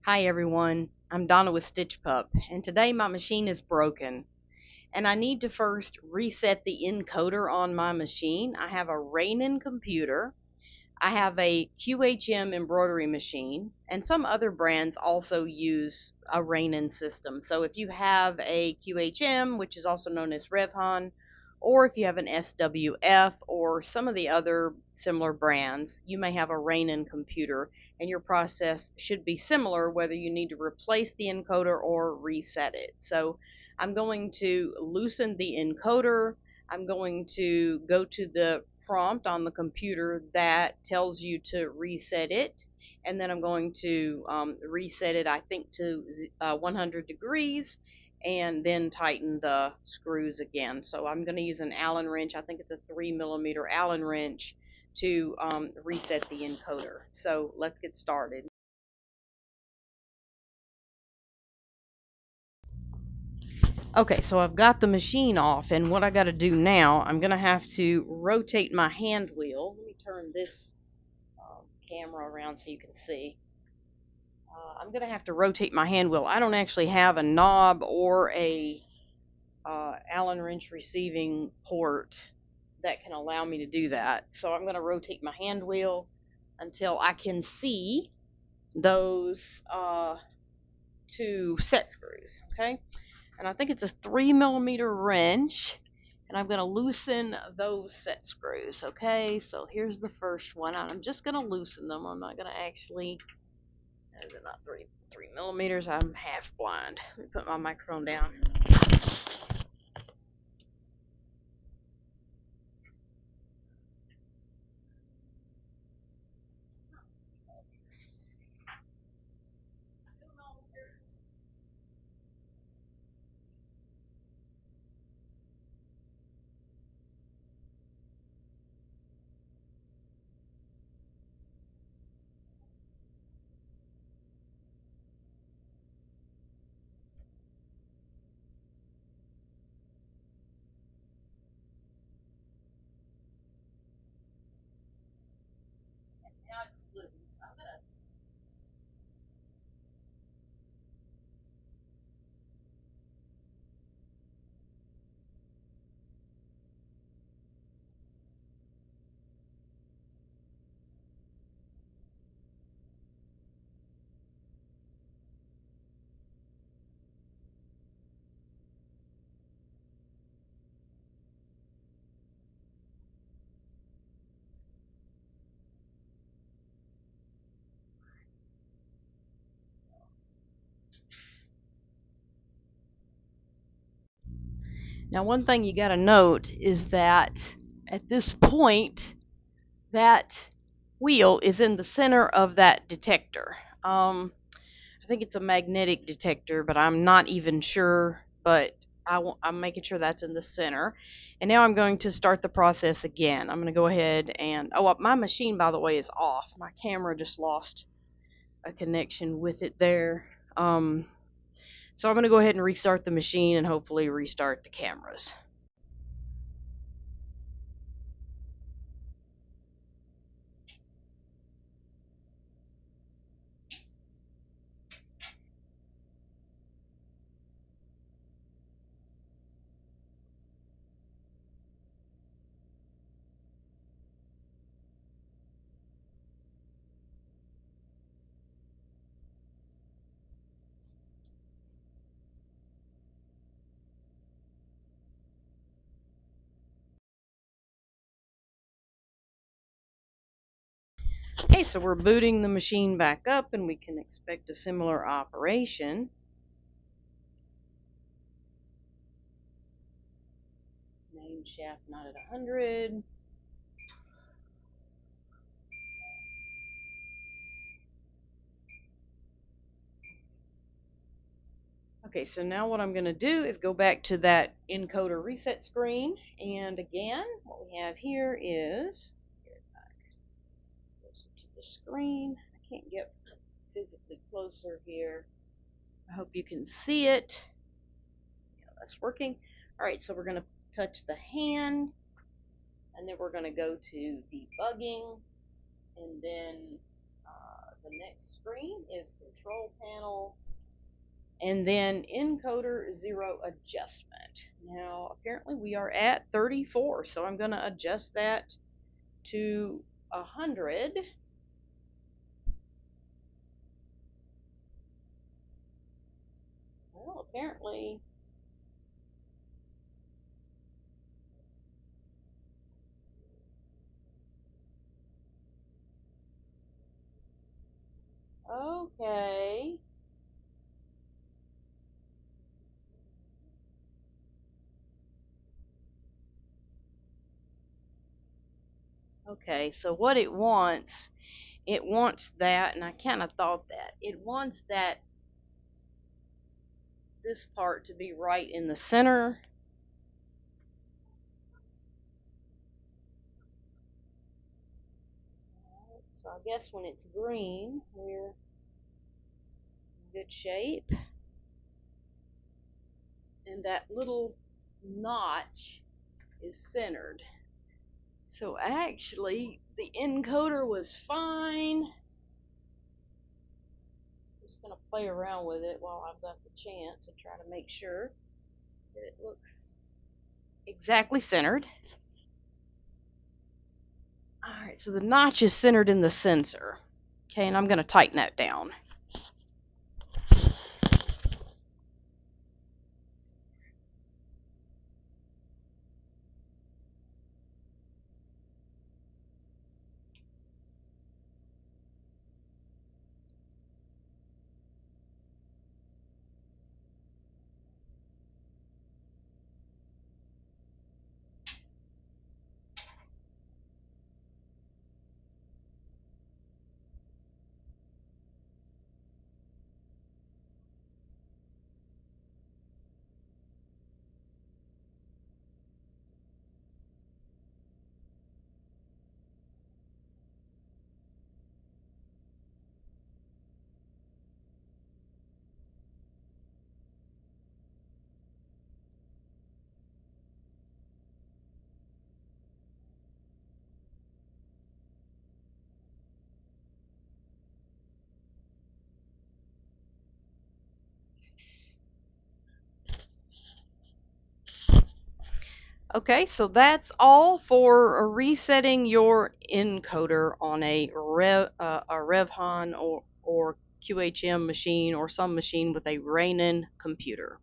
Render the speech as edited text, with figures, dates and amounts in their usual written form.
Hi everyone, I'm Donna with Stitch Pup, and today my machine is broken, and I need to first reset the encoder on my machine. I have a Raynen computer, I have a QHM embroidery machine, and some other brands also use a Raynen system. So if you have a QHM, which is also known as RevHon, or if you have an SWF or some of the other similar brands, you may have a Raynen computer, and your process should be similar whether you need to replace the encoder or reset it. So I'm going to loosen the encoder. I'm going to go to the prompt on the computer that tells you to reset it, and then I'm going to reset it, I think, to 100 degrees, and then tighten the screws again. So I'm going to use an Allen wrench. I think it's a 3mm Allen wrench to reset the encoder. So let's get started. Okay, so I've got the machine off, and what I got to do now, I'm going to have to rotate my hand wheel. Let me turn this camera around so you can see. I'm going to have to rotate my hand wheel. I don't actually have a knob or a Allen wrench receiving port that can allow me to do that. So I'm going to rotate my hand wheel until I can see those two set screws. Okay, and I think it's a 3mm wrench, and I'm going to loosen those set screws. Okay, so here's the first one. I'm just going to loosen them. I'm not going to actually. Those are not 3mm. I'm half blind. Let me put my microphone down. Now it's loose. I'm gonna. Now, one thing you got to note is that at this point, that wheel is in the center of that detector. I think it's a magnetic detector, but I'm not even sure. But I'm making sure that's in the center. And now I'm going to start the process again. I'm going to go ahead and, my machine, by the way, is off. My camera just lost a connection with it there. So I'm going to go ahead and restart the machine and hopefully restart the cameras. Okay, so we're booting the machine back up, and we can expect a similar operation. Main shaft not at 100. Okay, so now what I'm going to do is go back to that encoder reset screen, and again, what we have here is, get it back closer to the screen. I can't get physically closer here. I hope you can see it. Yeah, that's working. All right, so we're going to touch the hand, and then we're going to go to debugging, and then the next screen is control panel, and then encoder 0 adjustment. Now apparently we are at 34, so I'm going to adjust that to 100. Well, apparently okay. Okay, so what it wants that, and I kind of thought that. It wants that this part to be right in the center. So I guess when it's green, we're in good shape. And that little notch is centered. So actually, the encoder was fine. Just going to play around with it while I've got the chance and try to make sure that it looks exactly centered. Alright, so the notch is centered in the sensor. Okay, and I'm going to tighten that down. Okay, so that's all for resetting your encoder on a RevHon or QHM machine or some machine with a Raynen computer.